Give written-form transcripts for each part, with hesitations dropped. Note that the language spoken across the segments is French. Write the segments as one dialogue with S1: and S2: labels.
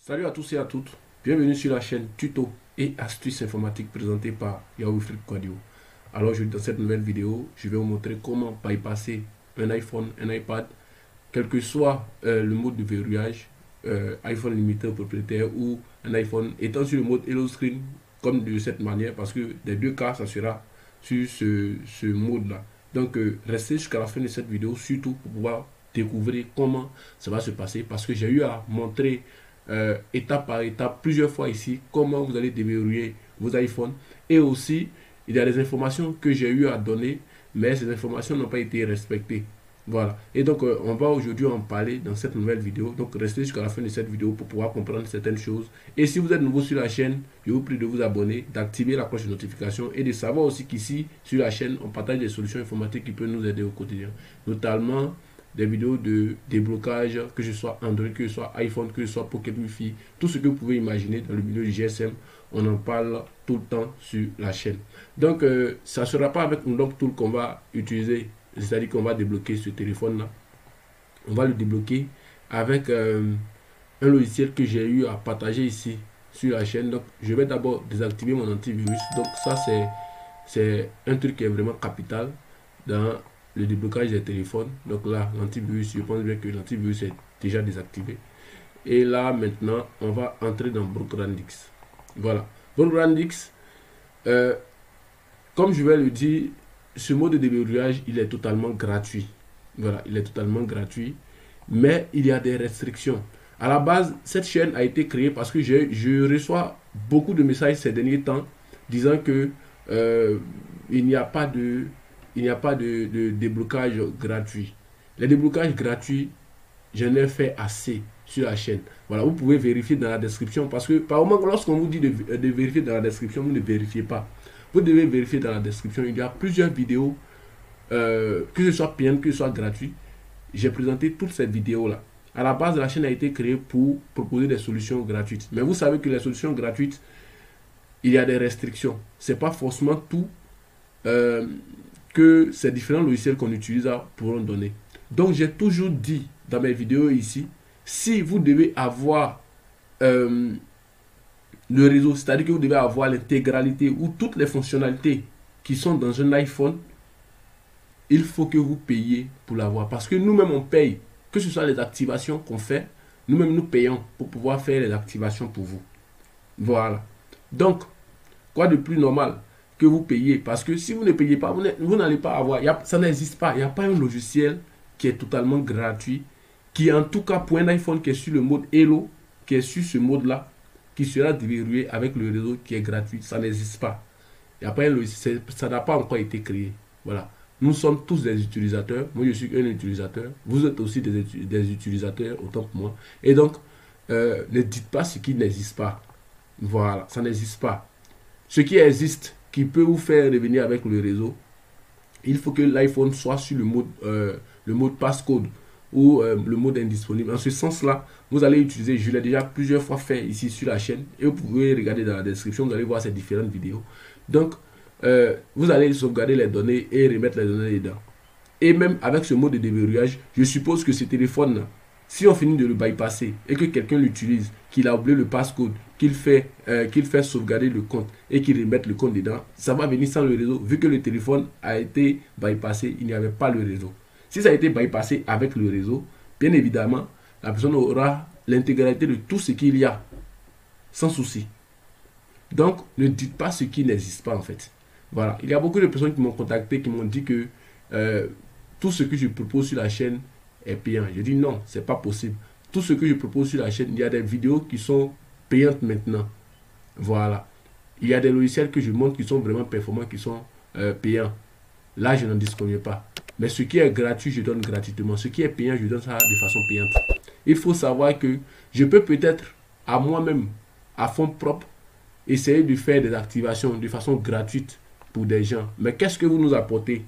S1: Salut à tous et à toutes, bienvenue sur la chaîne Tuto et astuces informatiques présentée par Yahoo Flip Quadio. Alors dans cette nouvelle vidéo, je vais vous montrer comment bypasser un iPhone, un iPad, quel que soit le mode de verrouillage, iPhone limité au propriétaire ou un iPhone étant sur le mode Hello Screen, comme de cette manière, parce que des deux cas, ça sera sur ce mode-là. Donc restez jusqu'à la fin de cette vidéo, surtout pour pouvoir découvrir comment ça va se passer, parce que j'ai eu à montrer étape par étape plusieurs fois ici comment vous allez déverrouiller vos iPhones, et aussi il y a des informations que j'ai eu à donner mais ces informations n'ont pas été respectées. Voilà, et donc on va aujourd'hui en parler dans cette nouvelle vidéo, donc restez jusqu'à la fin de cette vidéo pour pouvoir comprendre certaines choses. Et si vous êtes nouveau sur la chaîne, je vous prie de vous abonner, d'activer la cloche de notification et de savoir aussi qu'ici sur la chaîne on partage des solutions informatiques qui peuvent nous aider au quotidien, notamment des vidéos de déblocage, que ce soit Android, que ce soit iPhone, que ce soit Pocket Wi-Fi, tout ce que vous pouvez imaginer dans le milieu du GSM, on en parle tout le temps sur la chaîne. Donc, ça ne sera pas avec Unlock Tool qu'on va utiliser, c'est-à-dire qu'on va débloquer ce téléphone-là. On va le débloquer avec un logiciel que j'ai eu à partager ici sur la chaîne. Donc, je vais d'abord désactiver mon antivirus. Donc, ça, c'est un truc qui est vraiment capital dans le déblocage des téléphones. Donc là, l'antivirus, je pense bien que l'antivirus est déjà désactivé. Et là, maintenant, on va entrer dans Brockrandix. Voilà. Brockrandix, comme je vais le dire, ce mode de déverrouillage, il est totalement gratuit. Voilà, il est totalement gratuit. Mais il y a des restrictions. À la base, cette chaîne a été créée parce que je reçois beaucoup de messages ces derniers temps disant que il n'y a pas de déblocage gratuit. Les déblocages gratuits, j'en ai fait assez sur la chaîne. Voilà, vous pouvez vérifier dans la description parce que par moment, lorsqu'on vous dit de vérifier dans la description, vous ne vérifiez pas. Vous devez vérifier dans la description. Il y a plusieurs vidéos, que ce soit payantes, que ce soit gratuit. J'ai présenté toutes ces vidéos-là. À la base, la chaîne a été créée pour proposer des solutions gratuites. Mais vous savez que les solutions gratuites, il y a des restrictions. Ce n'est pas forcément tout que ces différents logiciels qu'on utilise pourront donner. Donc j'ai toujours dit dans mes vidéos ici, si vous devez avoir le réseau, c'est-à-dire que vous devez avoir l'intégralité ou toutes les fonctionnalités qui sont dans un iPhone, il faut que vous payiez pour l'avoir. Parce que nous-mêmes on paye, que ce soit les activations qu'on fait, nous-mêmes nous payons pour pouvoir faire les activations pour vous. Voilà. Donc, quoi de plus normal que vous payez, parce que si vous ne payez pas, vous n'allez pas avoir, ça n'existe pas, il n'y a pas un logiciel qui est totalement gratuit, qui en tout cas pour un iPhone qui est sur le mode Hello, qui est sur ce mode-là, qui sera déverrouillé avec le réseau qui est gratuit, ça n'existe pas. Il n'y a pas un logiciel, ça n'a pas encore été créé. Voilà. Nous sommes tous des utilisateurs, moi je suis un utilisateur, vous êtes aussi des utilisateurs autant que moi, et donc ne dites pas ce qui n'existe pas. Voilà, ça n'existe pas. Ce qui existe, qui peut vous faire revenir avec le réseau, il faut que l'iPhone soit sur le mode passcode ou le mode indisponible. En ce sens-là, vous allez utiliser, je l'ai déjà plusieurs fois fait ici sur la chaîne, et vous pouvez regarder dans la description, vous allez voir ces différentes vidéos. Donc, vous allez sauvegarder les données et remettre les données dedans. Et même avec ce mode de déverrouillage, je suppose que ce téléphone-là, si on finit de le bypasser et que quelqu'un l'utilise, qu'il a oublié le passcode, qu'il fait sauvegarder le compte et qu'il remette le compte dedans, ça va venir sans le réseau. Vu que le téléphone a été bypassé, il n'y avait pas le réseau. Si ça a été bypassé avec le réseau, bien évidemment, la personne aura l'intégralité de tout ce qu'il y a, sans souci. Donc, ne dites pas ce qui n'existe pas en fait. Voilà, il y a beaucoup de personnes qui m'ont contacté, qui m'ont dit que tout ce que je propose sur la chaîne est payant. Je dis non, c'est pas possible. Tout ce que je propose sur la chaîne, il y a des vidéos qui sont payantes maintenant. Voilà. Il y a des logiciels que je montre qui sont vraiment performants, qui sont payants. Là, je n'en disconviens pas. Mais ce qui est gratuit, je donne gratuitement. Ce qui est payant, je donne ça de façon payante. Il faut savoir que je peux peut-être à moi-même, à fond propre, essayer de faire des activations de façon gratuite pour des gens. Mais qu'est-ce que vous nous apportez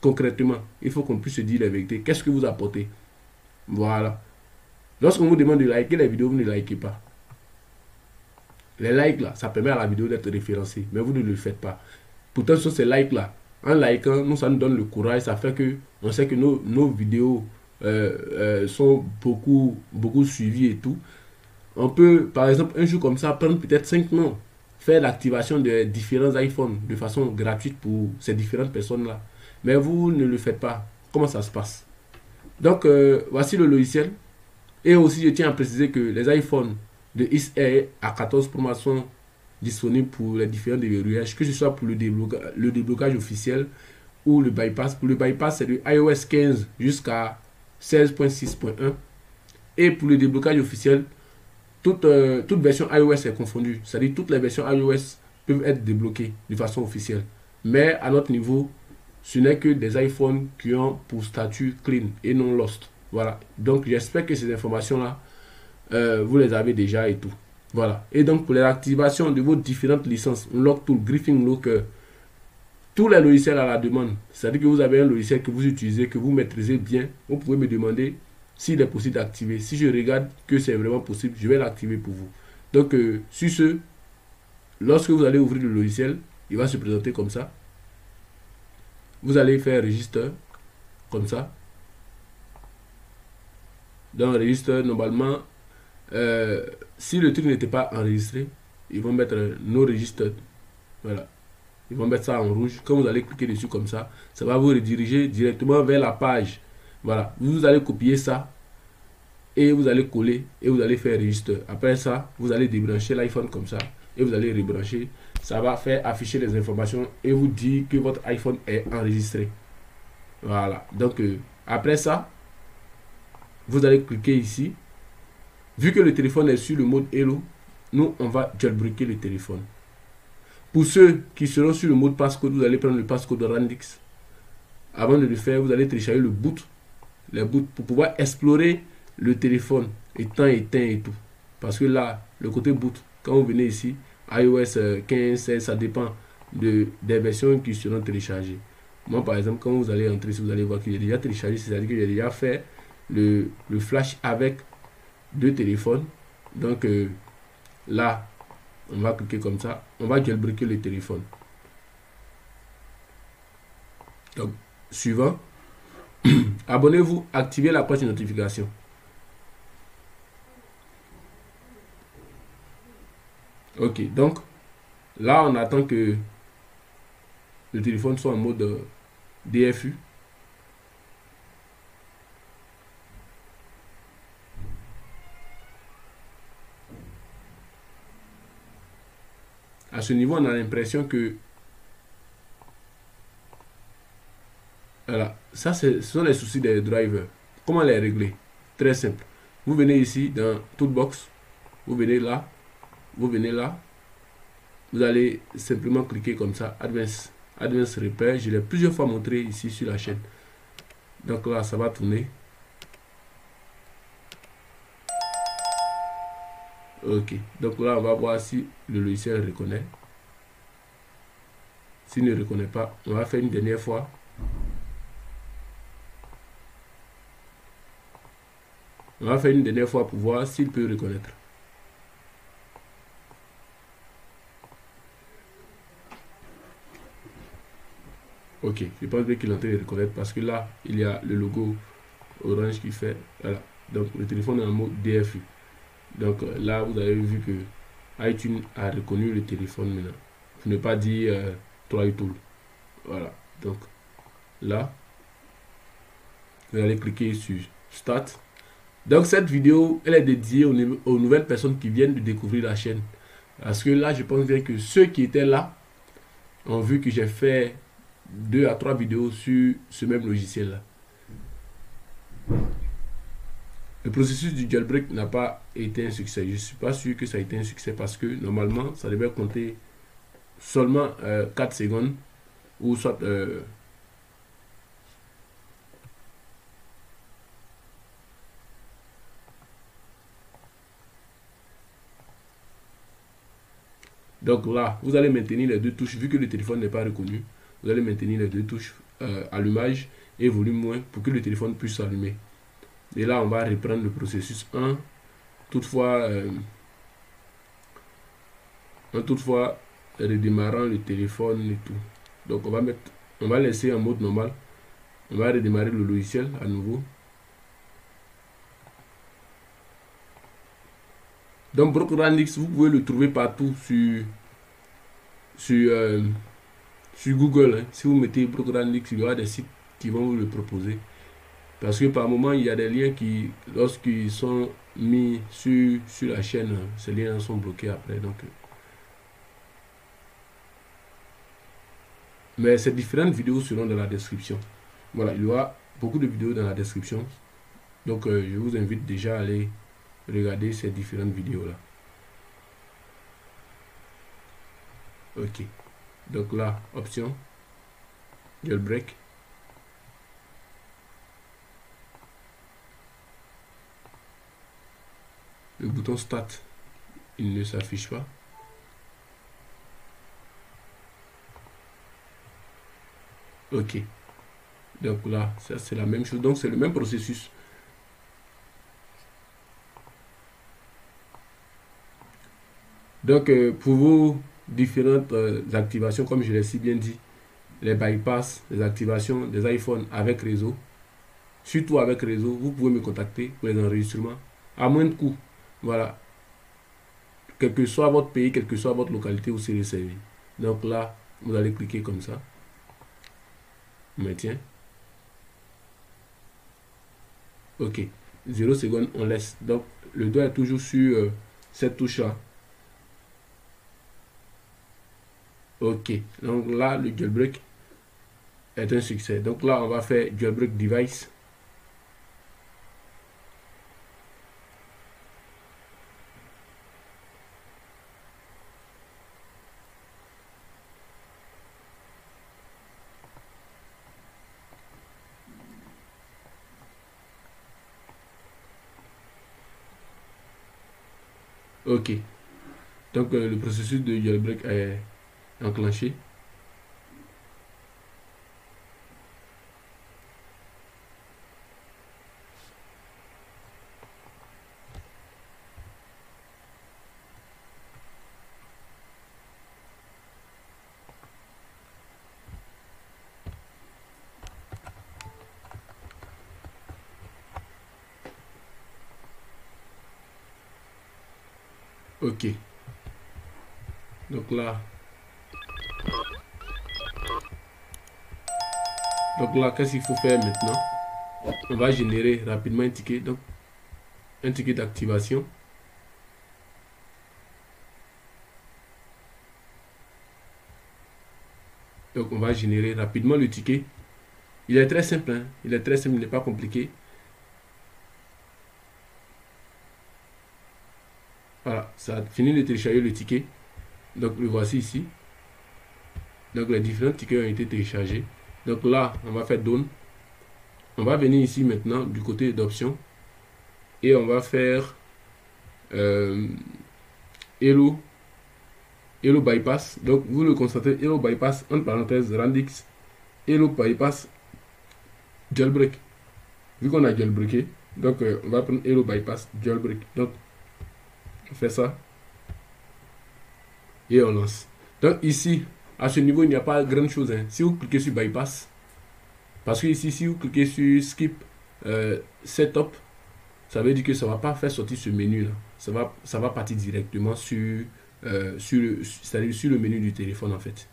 S1: concrètement? Il faut qu'on puisse se dire la vérité. Qu'est-ce que vous apportez? Voilà. Lorsqu'on vous demande de liker les vidéos, vous ne likez pas. Les likes là, ça permet à la vidéo d'être référencée, mais vous ne le faites pas. Pourtant, sur ces likes là, en likant, nous, ça nous donne le courage, ça fait que on sait que nos vidéos sont beaucoup suivies et tout. On peut, par exemple, un jour comme ça, prendre peut-être 5 noms, faire l'activation de différents iPhones de façon gratuite pour ces différentes personnes-là. Mais vous ne le faites pas. Comment ça se passe? Donc, voici le logiciel. Et aussi, je tiens à préciser que les iPhones de XR à 14 Pro Max sont disponibles pour les différents déverrouillages, que ce soit pour le déblocage officiel ou le bypass. Pour le bypass, c'est du iOS 15 jusqu'à 16.6.1. Et pour le déblocage officiel, toute version iOS est confondue. C'est-à-dire toutes les versions iOS peuvent être débloquées de façon officielle. Mais à notre niveau, ce n'est que des iPhones qui ont pour statut clean et non lost. Voilà. Donc j'espère que ces informations-là, vous les avez déjà et tout. Voilà. Et donc pour l'activation de vos différentes licences, Unlocktool, Griffin Locker, tous les logiciels à la demande, c'est-à-dire que vous avez un logiciel que vous utilisez, que vous maîtrisez bien, vous pouvez me demander s'il est possible d'activer. Si je regarde que c'est vraiment possible, je vais l'activer pour vous. Donc, sur ce, lorsque vous allez ouvrir le logiciel, il va se présenter comme ça. Vous allez faire register, comme ça. Dans le register, normalement, si le truc n'était pas enregistré, ils vont mettre no registered. Voilà. Ils vont mettre ça en rouge. Quand vous allez cliquer dessus comme ça va vous rediriger directement vers la page. Voilà. Vous allez copier ça et vous allez coller et vous allez faire register. Après ça, vous allez débrancher l'iPhone comme ça et vous allez rebrancher. Ça va faire afficher les informations et vous dire que votre iPhone est enregistré. Voilà. Donc, après ça, vous allez cliquer ici. Vu que le téléphone est sur le mode Hello, nous, on va jailbreaker le téléphone. Pour ceux qui seront sur le mode passcode, vous allez prendre le passcode de Randix. Avant de le faire, vous allez télécharger le boot. Le boot pour pouvoir explorer le téléphone étant éteint et tout. Parce que là, le côté boot, quand vous venez ici, iOS 15, 16, ça dépend des versions qui seront téléchargées. Moi, par exemple, quand vous allez entrer, vous allez voir qu'il est déjà téléchargé, c'est-à-dire que j'ai déjà fait le flash avec deux téléphones. Donc, là, on va cliquer comme ça. On va jailbreaker le téléphone. Donc, suivant. Abonnez-vous, activez la cloche de notification. Ok, donc, là, on attend que le téléphone soit en mode DFU. À ce niveau, on a l'impression que voilà, ça ce sont les soucis des drivers. Comment les régler? Très simple. Vous venez ici dans Toolbox, vous venez là, vous venez là, vous allez simplement cliquer comme ça, Advanced Repair. Je l'ai plusieurs fois montré ici sur la chaîne. Donc là, ça va tourner. Ok, donc là, on va voir si le logiciel reconnaît. S'il ne reconnaît pas, on va faire une dernière fois. On va faire une dernière fois pour voir s'il peut reconnaître. Ok, je pense bien qu'il est en train de reconnaître parce que là, il y a le logo orange qui fait. Voilà. Donc le téléphone est en mode DFU. Donc là, vous avez vu que iTunes a reconnu le téléphone maintenant. Pour ne pas dire TryTool. Voilà. Donc là, vous allez cliquer sur Start. Donc cette vidéo, elle est dédiée aux nouvelles personnes qui viennent de découvrir la chaîne. Parce que là, je pense bien que ceux qui étaient là ont vu que j'ai fait 2 à 3 vidéos sur ce même logiciel là. Le processus du jailbreak n'a pas été un succès. Je ne suis pas sûr que ça a été un succès parce que normalement ça devait compter seulement 4 secondes ou soit donc là, vous allez maintenir les deux touches, vu que le téléphone n'est pas reconnu, vous allez maintenir les deux touches allumage et volume moins pour que le téléphone puisse s'allumer. Et là, on va reprendre le processus 1. Toutefois, redémarrant le téléphone et tout. Donc, on va laisser en mode normal. On va redémarrer le logiciel à nouveau. Donc BrokerNX, vous pouvez le trouver partout sur Google. Hein. Si vous mettez BrokerNX, il y aura des sites qui vont vous le proposer. Parce que par moment, il y a des liens qui, lorsqu'ils sont mis sur la chaîne, ces liens sont bloqués après. Donc, mais ces différentes vidéos seront dans la description. Voilà, il y aura beaucoup de vidéos dans la description. Donc, je vous invite déjà à aller regarder ces différentes vidéos-là. Ok. Donc là, option, jailbreak. Le bouton Start, il ne s'affiche pas. Ok. Donc là, ça c'est la même chose. Donc c'est le même processus. Donc pour vos différentes activations, comme je l'ai si bien dit, les bypass, les activations des iPhones avec réseau, surtout avec réseau, vous pouvez me contacter pour les enregistrements à moins de coût. Voilà. Quel que soit votre pays, quelle que soit votre localité, vous serez servi. Donc là, vous allez cliquer comme ça. Maintien. Ok. 0 secondes, on laisse. Donc le doigt est toujours sur cette touche-là. Ok. Donc là, le jailbreak est un succès. Donc là, on va faire jailbreak device. Ok. Donc le processus de jailbreak est enclenché. Ok. Donc là, qu'est-ce qu'il faut faire maintenant? On va générer rapidement un ticket. Donc, un ticket d'activation. Donc, on va générer rapidement le ticket. Il est très simple. Hein? Il est très simple, il n'est pas compliqué. Voilà, ça a fini de télécharger le ticket. Donc, le voici ici. Donc, les différents tickets ont été téléchargés. Donc là, on va faire Done. On va venir ici maintenant du côté d'options. Et on va faire Hello Bypass. Donc, vous le constatez, Hello Bypass, entre parenthèses, Randix. Hello Bypass Jailbreak. Vu qu'on a jailbreaké, donc on va prendre Hello Bypass Jailbreak. Donc, on fait ça. Et on lance. Donc ici, à ce niveau, il n'y a pas grande chose. Hein. Si vous cliquez sur Bypass, parce que ici, si vous cliquez sur Skip Setup, ça veut dire que ça ne va pas faire sortir ce menu là. Ça va partir directement sur le menu du téléphone en fait.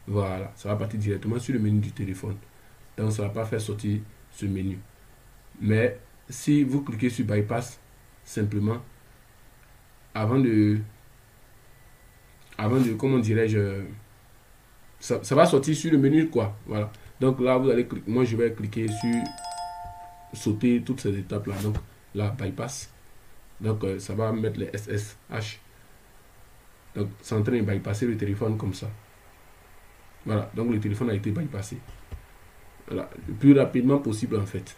S1: Voilà, ça va partir directement sur le menu du téléphone. Donc ça ne va pas faire sortir ce menu. Mais si vous cliquez sur Bypass, simplement, avant de comment dirais-je, ça va sortir sur le menu quoi. Voilà. Donc là, vous allez cliquer, moi je vais cliquer sur sauter toutes ces étapes là. Donc là, Bypass. Donc ça va mettre les SSH. Donc c'est en train de bypasser le téléphone comme ça. Voilà, donc le téléphone a été bypassé. Voilà, le plus rapidement possible en fait.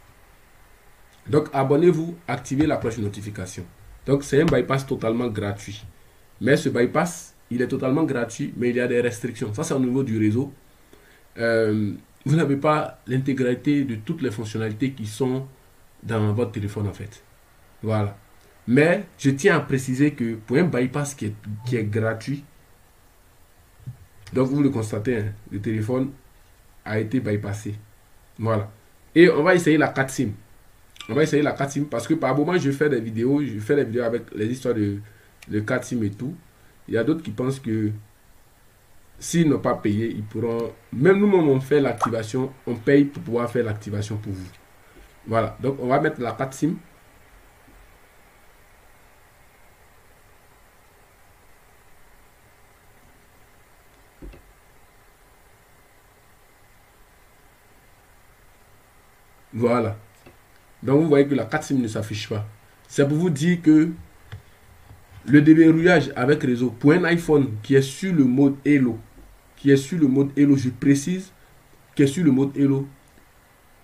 S1: Donc abonnez-vous, activez la cloche de notification. Donc c'est un bypass totalement gratuit. Mais ce bypass, il est totalement gratuit, mais il y a des restrictions. Ça c'est au niveau du réseau. Vous n'avez pas l'intégralité de toutes les fonctionnalités qui sont dans votre téléphone en fait. Voilà. Mais je tiens à préciser que pour un bypass qui est gratuit, donc vous le constatez, hein, le téléphone a été bypassé. Voilà. Et on va essayer la 4 SIM. On va essayer la 4 SIM parce que par moment je fais des vidéos avec les histoires le 4 SIM et tout. Il y a d'autres qui pensent que s'ils n'ont pas payé, ils pourront... Même nous-mêmes, on fait l'activation, on paye pour pouvoir faire l'activation pour vous. Voilà, donc on va mettre la 4 SIM. Voilà. Donc vous voyez que la 4 SIM ne s'affiche pas. C'est pour vous dire que le déverrouillage avec réseau pour un iPhone qui est sur le mode Hello, je précise, qui est sur le mode Hello,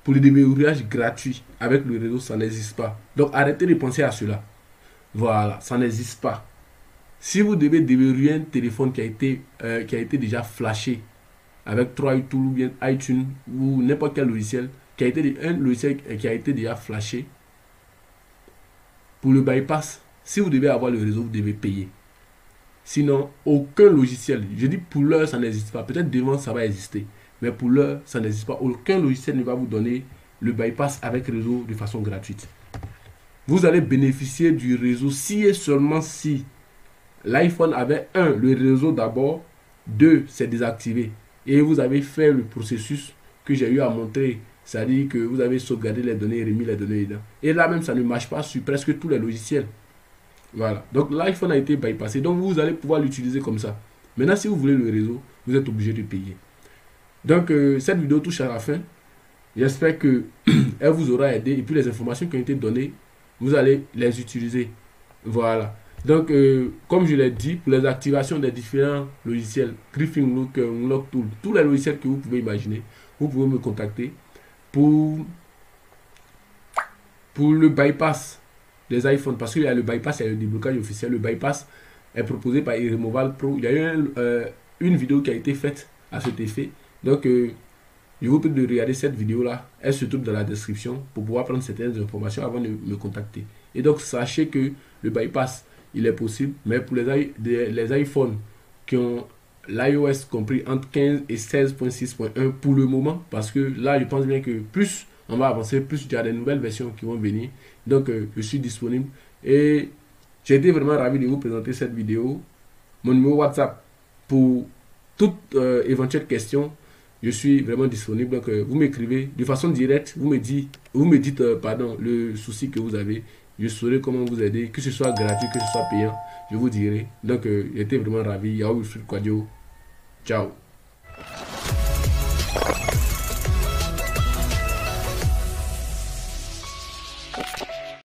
S1: pour le déverrouillage gratuit avec le réseau, ça n'existe pas. Donc arrêtez de penser à cela. Voilà, ça n'existe pas. Si vous devez déverrouiller un téléphone qui a été déjà flashé avec 3 Tools ou bien iTunes ou n'importe quel logiciel, un logiciel qui a été déjà flashé, pour le bypass, si vous devez avoir le réseau, vous devez payer. Sinon, aucun logiciel, je dis pour l'heure, ça n'existe pas. Peut-être devant, ça va exister. Mais pour l'heure, ça n'existe pas. Aucun logiciel ne va vous donner le bypass avec réseau de façon gratuite. Vous allez bénéficier du réseau si et seulement si l'iPhone avait le réseau d'abord, 2, c'est désactivé. Et vous avez fait le processus que j'ai eu à montrer. C'est-à-dire que vous avez sauvegardé les données et remis les données dedans. Et là même, ça ne marche pas sur presque tous les logiciels. Voilà. Donc l'iPhone a été bypassé. Donc vous allez pouvoir l'utiliser comme ça. Maintenant, si vous voulez le réseau, vous êtes obligé de payer. Donc cette vidéo touche à la fin. J'espère qu'elle vous aura aidé. Et puis les informations qui ont été données, vous allez les utiliser. Voilà. Donc comme je l'ai dit, pour les activations des différents logiciels, Griffin Look, Unlock Tool, tous les logiciels que vous pouvez imaginer, vous pouvez me contacter. Pour le bypass des iPhones, parce qu'il y a le bypass et le déblocage officiel. Le bypass est proposé par Irremoval Pro. Il y a eu une vidéo qui a été faite à cet effet. Donc, je vous prie de regarder cette vidéo-là. Elle se trouve dans la description pour pouvoir prendre certaines informations avant de me contacter. Et donc, sachez que le bypass, il est possible, mais pour les iPhones qui ont l'iOS compris entre 15 et 16.6.1 pour le moment, parce que là je pense bien que plus on va avancer, plus il y a des nouvelles versions qui vont venir. Donc je suis disponible et j'ai été vraiment ravi de vous présenter cette vidéo. Mon numéro WhatsApp pour toute éventuelle question, je suis vraiment disponible. Donc vous m'écrivez de façon directe, vous me dites le souci que vous avez. Je saurai comment vous aider, que ce soit gratuit, que ce soit payant, je vous dirai. Donc j'étais vraiment ravi. Yahoo Wilfried Kouadio. Ciao.